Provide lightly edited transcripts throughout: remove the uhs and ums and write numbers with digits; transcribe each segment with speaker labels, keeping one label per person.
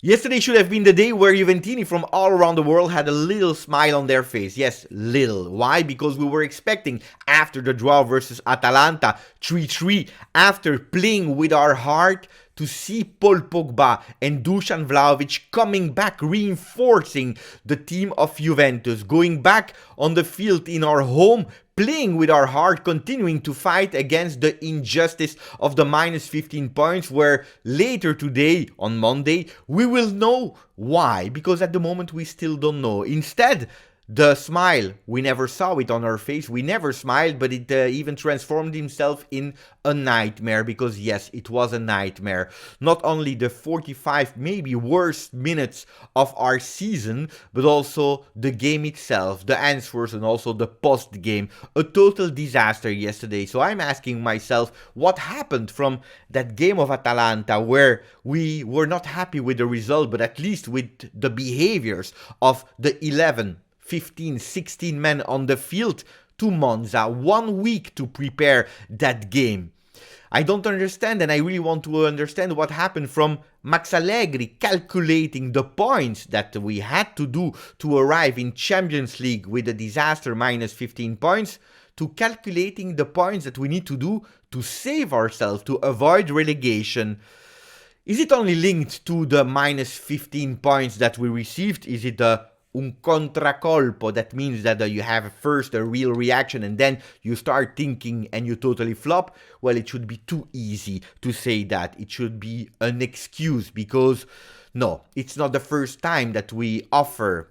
Speaker 1: Yesterday should have been the day where Juventini from all around the world had a little smile on their face. Yes, little. Why? Because we were expecting, after the draw versus Atalanta 3-3, after playing with our heart, to see Paul Pogba and Dusan Vlahovic coming back, reinforcing the team of Juventus, going back on the field in our home, playing with our heart, continuing to fight against the injustice of the minus 15 points, where later today, on Monday, we will know why, because at the moment we still don't know. Instead, the smile, we never saw it on our face, we never smiled, but it even transformed himself in a nightmare, because yes, it was a nightmare. Not only the 45 maybe worst minutes of our season, but also the game itself, the answers, and also the post-game. A total disaster yesterday. So I'm asking myself, what happened from that game of Atalanta, where we were not happy with the result, but at least with the behaviors of the 11, 15, 16 men on the field, to Monza, 1 week to prepare that game. I don't understand, and I really want to understand what happened from Max Allegri calculating the points that we had to do to arrive in Champions League with a disaster minus 15 points, to calculating the points that we need to do to save ourselves, to avoid relegation. Is it only linked to the minus 15 points that we received? Is it un contracolpo? That means that you have first a real reaction and then you start thinking and you totally flop? Well, it should be too easy to say that. It should be an excuse, because no, it's not the first time that we offer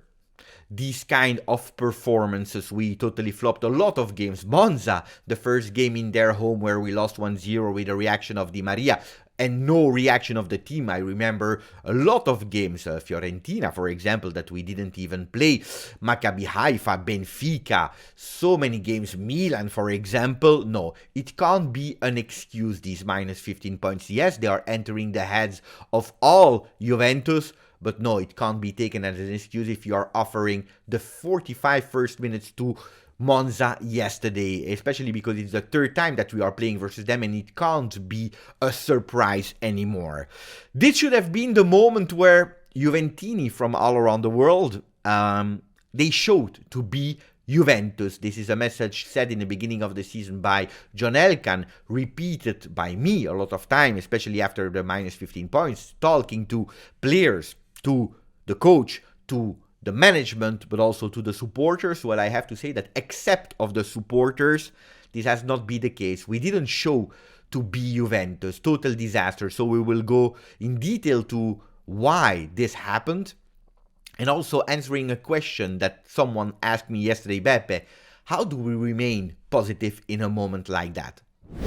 Speaker 1: these kind of performances. We totally flopped a lot of games. Monza, the first game in their home where we lost 1-0 with a reaction of Di Maria and no reaction of the team. I remember a lot of games, Fiorentina, for example, that we didn't even play. Maccabi Haifa, Benfica, so many games. Milan, for example. No, it can't be an excuse, these minus 15 points. Yes, they are entering the heads of all Juventus, but no, it can't be taken as an excuse if you are offering the 45 first minutes to Monza yesterday, especially because it's the third time that we are playing versus them, and it can't be a surprise anymore. This should have been the moment where Juventini from all around the world, they showed to be Juventus. This is a message said in the beginning of the season by John Elkann, repeated by me a lot of time, especially after the minus 15 points, talking to players, to the coach, to the management, but also to the supporters. Well, I have to say that except of the supporters, this has not been the case. We didn't show to be Juventus. Total disaster. So we will go in detail to why this happened, and also answering a question that someone asked me yesterday: Beppe, how do we remain positive in a moment like that?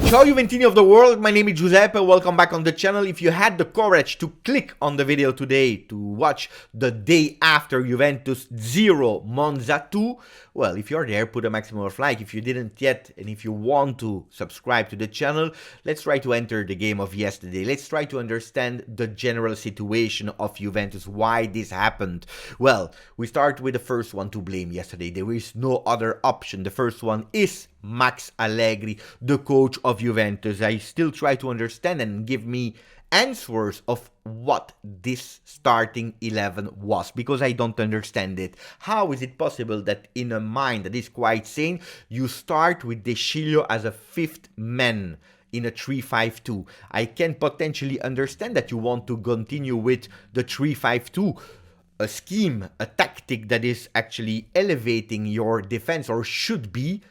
Speaker 1: Ciao Juventini of the world, my name is Giuseppe, welcome back on the channel. If you had the courage to click on the video today to watch the day after Juventus 0, Monza 2, well, if you're there, put a maximum of like. If you didn't yet, and if you want to subscribe to the channel, let's try to enter the game of yesterday. Let's try to understand the general situation of Juventus, why this happened. Well, we start with the first one to blame yesterday. There is no other option. The first one is Max Allegri, the coach of Juventus. I still try to understand and give me answers of what this starting 11 was, because I don't understand it. How is it possible that in a mind that is quite sane, you start with De Sciglio as a fifth man in a 3-5-2? I can potentially understand that you want to continue with the 3-5-2, a scheme, a tactic that is actually elevating your defense, or should be.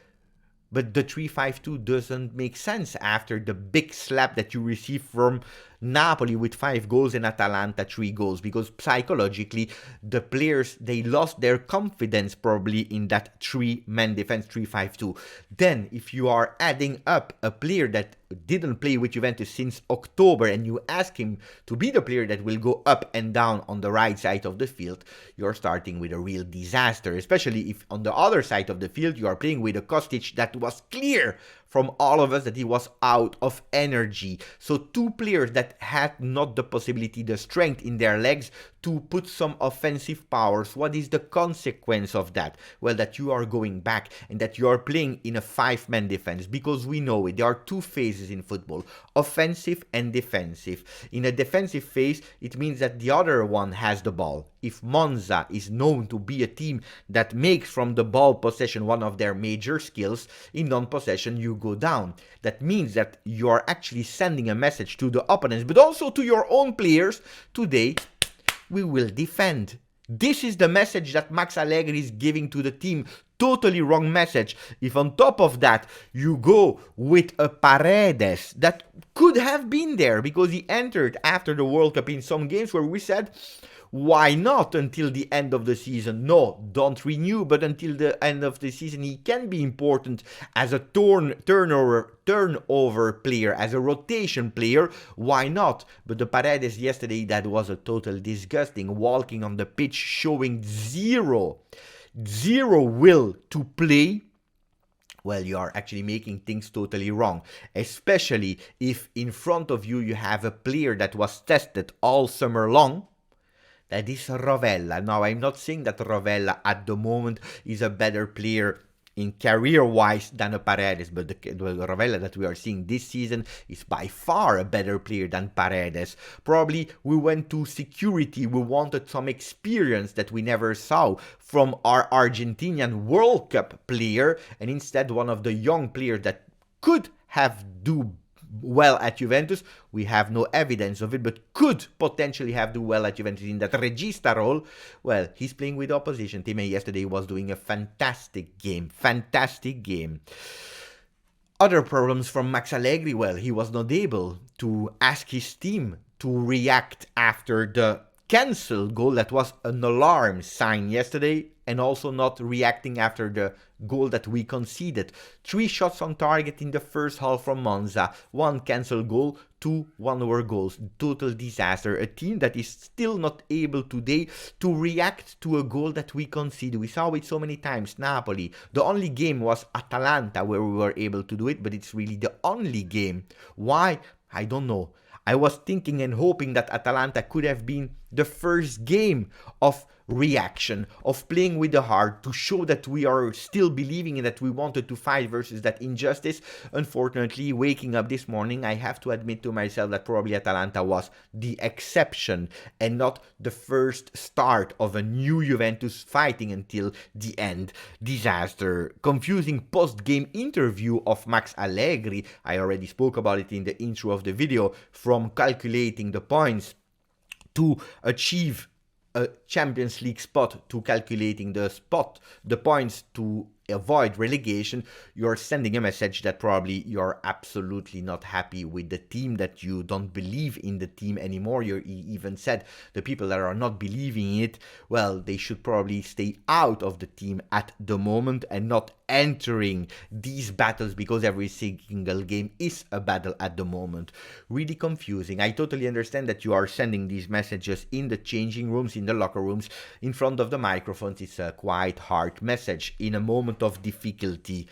Speaker 1: But the 3-5-2 doesn't make sense after the big slap that you received from Napoli with 5 goals and Atalanta 3 goals, because psychologically the players, they lost their confidence probably in that 3-man defense 3-5-2. Then if you are adding up a player that didn't play with Juventus since October and you ask him to be the player that will go up and down on the right side of the field, you're starting with a real disaster, especially if on the other side of the field you are playing with a Kostic that was clear from all of us that he was out of energy. So two players that had not the possibility, the strength in their legs to put some offensive powers. What is the consequence of that? Well, that you are going back and that you are playing in a 5-man defense, because we know it. There are two phases in football, offensive and defensive. In a defensive phase, it means that the other one has the ball. If Monza is known to be a team that makes from the ball possession one of their major skills, in non-possession you go down. That means that you are actually sending a message to the opponents, but also to your own players. Today, we will defend. This is the message that Max Allegri is giving to the team. Totally wrong message. If on top of that you go with a Paredes that could have been there because he entered after the World Cup in some games where we said, why not until the end of the season? No, don't renew, but until the end of the season he can be important as a turnover player, as a rotation player. Why not? But the Paredes yesterday, that was a total disgusting, walking on the pitch, showing zero will to play. Well, you are actually making things totally wrong, especially if in front of you you have a player that was tested all summer long. That is Rovella. Now, I'm not saying that Rovella at the moment is a better player in career-wise than a Paredes, but the Rovella that we are seeing this season is by far a better player than Paredes. Probably we went to security, we wanted some experience that we never saw from our Argentinian World Cup player, and instead one of the young players that could have do well at Juventus. We have no evidence of it, but could potentially have do well at Juventus in that regista role. Well, he's playing with opposition. Time yesterday was doing a fantastic game. Other problems from Max Allegri. Well, he was not able to ask his team to react after the cancelled goal. That was an alarm sign yesterday, and also not reacting after the goal that we conceded. 3 shots on target in the first half from Monza, 1 cancelled goal, 2 one-over goals. Total disaster. A team that is still not able today to react to a goal that we conceded. We saw it so many times. Napoli. The only game was Atalanta where we were able to do it, but it's really the only game. Why? I don't know. I was thinking and hoping that Atalanta could have been the first game of reaction, of playing with the heart, to show that we are still believing in that we wanted to fight versus that injustice. Unfortunately, waking up this morning, I have to admit to myself that probably Atalanta was the exception and not the first start of a new Juventus fighting until the end. Disaster. Confusing post-game interview of Max Allegri. I already spoke about it in the intro of the video, from calculating the points to achieve a Champions League spot, to calculating the points to avoid relegation. You're sending a message that probably you're absolutely not happy with the team, that you don't believe in the team anymore. You even said the people that are not believing in it, well, they should probably stay out of the team at the moment and not entering these battles, because every single game is a battle at the moment. Really confusing. I totally understand that you are sending these messages in the changing rooms, in the locker rooms, in front of the microphones. It's a quite hard message in a moment of difficulty.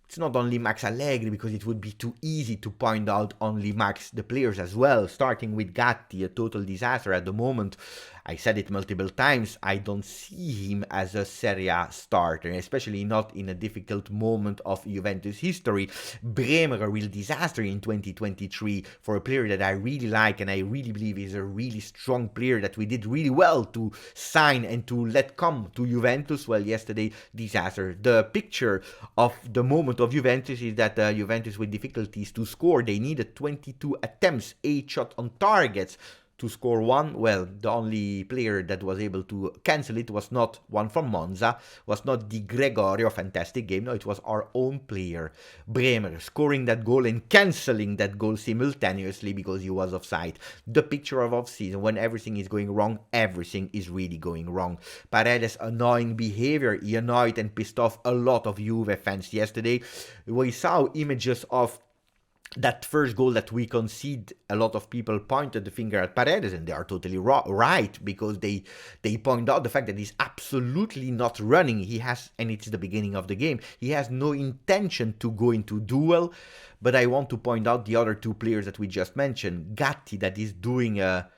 Speaker 1: It's not only Max Allegri, because it would be too easy to point out only Max, the players as well, starting with Gatti, a total disaster at the moment. I said it multiple times, I don't see him as a Serie A starter, especially not in a difficult moment of Juventus history. Bremer, a real disaster in 2023 for a player that I really like and I really believe is a really strong player that we did really well to sign and to let come to Juventus. Well, yesterday, disaster. The picture of the moment of Juventus is that Juventus with difficulties to score. They needed 22 attempts, 8 shots on targets to score 1. Well, the only player that was able to cancel it was not one from Monza, was not Di Gregorio, fantastic game. No, it was our own player, Bremer, scoring that goal and cancelling that goal simultaneously because he was offside. The picture of off-season, when everything is going wrong, everything is really going wrong. Paredes' annoying behavior, he annoyed and pissed off a lot of Juve fans yesterday. We saw images of that first goal that we concede, a lot of people pointed the finger at Paredes, and they are totally right, because they point out the fact that he's absolutely not running. He has, and it's the beginning of the game, he has no intention to go into duel. But I want to point out the other two players that we just mentioned. Gatti, that is doing a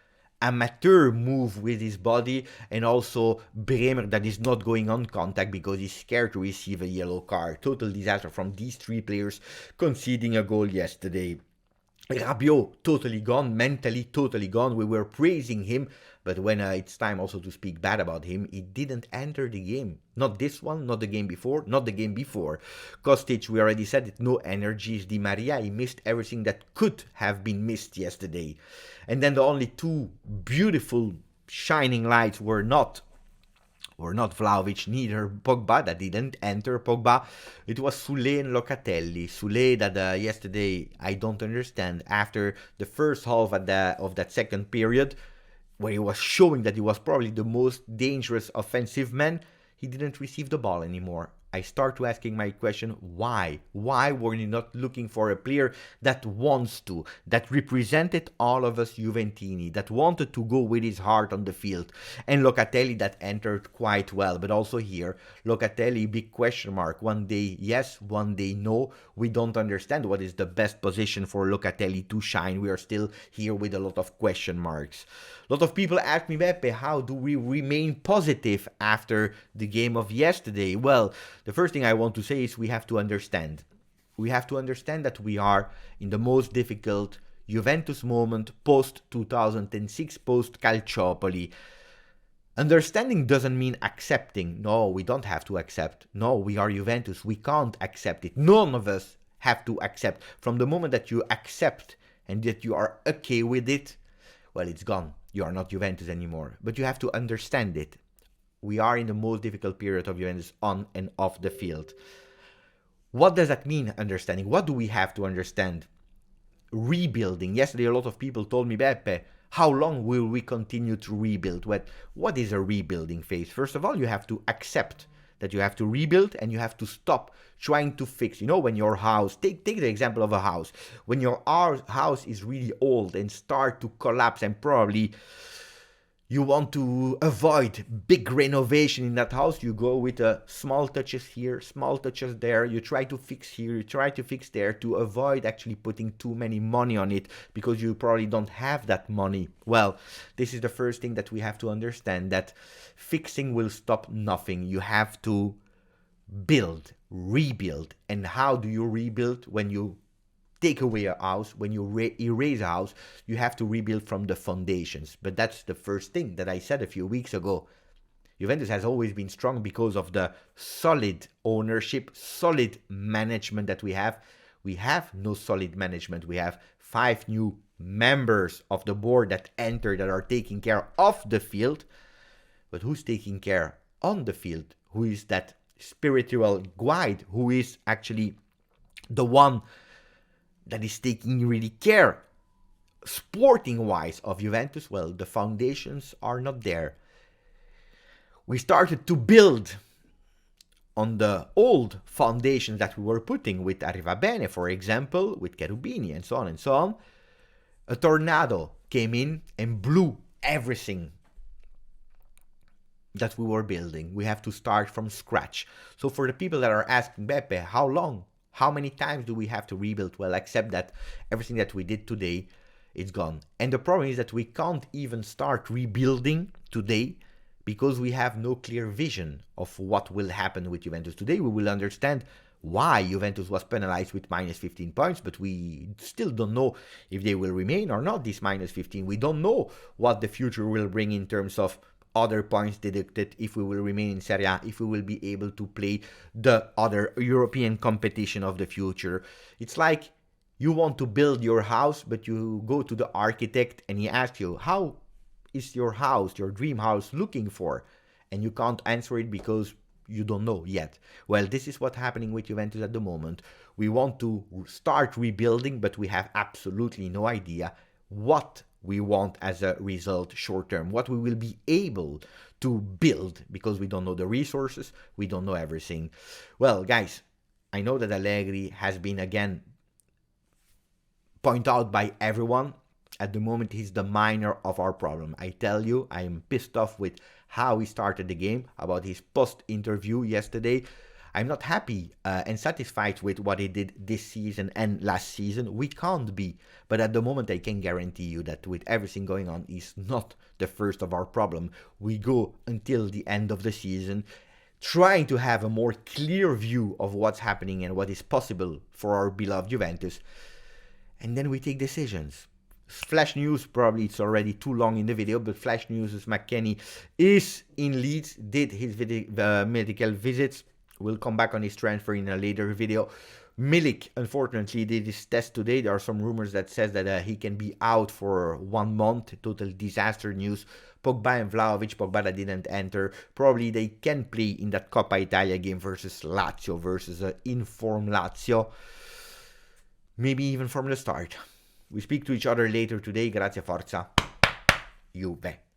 Speaker 1: amateur move with his body, and also Bremer, that is not going on contact because he's scared to receive a yellow card. Total disaster from these three players conceding a goal yesterday. Rabiot, totally gone, mentally totally gone. We were praising him, but when it's time also to speak bad about him, he didn't enter the game. Not this one, not the game before, not the game before. Kostic, we already said it, no energies. Di Maria, he missed everything that could have been missed yesterday. And then the only two beautiful shining lights were not Vlahovic, neither Pogba, that didn't enter Pogba. It was Soulé and Locatelli. Soulé, that yesterday, I don't understand, after the first half of that second period, where he was showing that he was probably the most dangerous offensive man, he didn't receive the ball anymore. I start to asking my question, why? Why were you not looking for a player that wants to, that represented all of us Juventini, that wanted to go with his heart on the field? And Locatelli, that entered quite well, but also here, Locatelli, big question mark. One day yes, one day no. We don't understand what is the best position for Locatelli to shine. We are still here with a lot of question marks. A lot of people ask me, Beppe, how do we remain positive after the game of yesterday? Well, the first thing I want to say is we have to understand. We have to understand that we are in the most difficult Juventus moment post-2006, post-Calciopoli. Understanding doesn't mean accepting. No, we don't have to accept. No, we are Juventus. We can't accept it. None of us have to accept. From the moment that you accept and that you are okay with it, well, it's gone. You are not Juventus anymore. But you have to understand it. We are in the most difficult period of Juventus on and off the field. What does that mean, understanding? What do we have to understand? Rebuilding. Yesterday, a lot of people told me, Beppe, how long will we continue to rebuild? What is a rebuilding phase? First of all, you have to accept that you have to rebuild, and you have to stop trying to fix. You know, when your house, take the example of a house. When your house is really old and start to collapse, and probably you want to avoid big renovation in that house, you go with small touches here, small touches there. You try to fix here, you try to fix there, to avoid actually putting too many money on it, because you probably don't have that money. Well, this is the first thing that we have to understand, that fixing will stop nothing. You have to build, rebuild. And how do you rebuild? When you take away a house, when you erase a house, you have to rebuild from the foundations. But that's the first thing that I said a few weeks ago. Juventus has always been strong because of the solid ownership, solid management that we have. We have no solid management. We have 5 new members of the board that enter, that are taking care of the field. But who's taking care on the field? Who is that spiritual guide? Who is actually the one that is taking really care, sporting-wise, of Juventus? Well, the foundations are not there. We started to build on the old foundations that we were putting with Arrivabene, for example, with Cherubini, and so on and so on. A tornado came in and blew everything that we were building. We have to start from scratch. So for the people that are asking, Beppe, how long? How many times do we have to rebuild? Well, accept that everything that we did today, it's gone. And the problem is that we can't even start rebuilding today because we have no clear vision of what will happen with Juventus. Today we will understand why Juventus was penalized with minus 15 points, but we still don't know if they will remain or not, this minus 15. We don't know what the future will bring in terms of other points deducted, if we will remain in Serie A, if we will be able to play the other European competition of the future. It's like you want to build your house, but you go to the architect and he asks you, how is your house, your dream house, looking for? And you can't answer it because you don't know yet. Well, this is what's happening with Juventus at the moment. We want to start rebuilding, but we have absolutely no idea what we want as a result short term, what we will be able to build, because we don't know the resources, we don't know everything. Well, guys, I know that Allegri has been again point out by everyone. At the moment, he's the minor of our problem. I tell you, I am pissed off with how he started the game, about his post-interview yesterday. I'm not happy and satisfied with what he did this season and last season. We can't be. But at the moment, I can guarantee you that with everything going on, he's not the first of our problem. We go until the end of the season trying to have a more clear view of what's happening and what is possible for our beloved Juventus. And then we take decisions. Flash news, probably it's already too long in the video, but flash news is McKennie is in Leeds, did his medical visits. We'll come back on his transfer in a later video. Milik, unfortunately, did his test today. There are some rumors that says that he can be out for 1 month. Total disaster news. Pogba and Vlahovic, Pogba that didn't enter. Probably they can play in that Coppa Italia game versus Lazio, versus informed Lazio. Maybe even from the start. We speak to each other later today. Grazie, forza, Juve.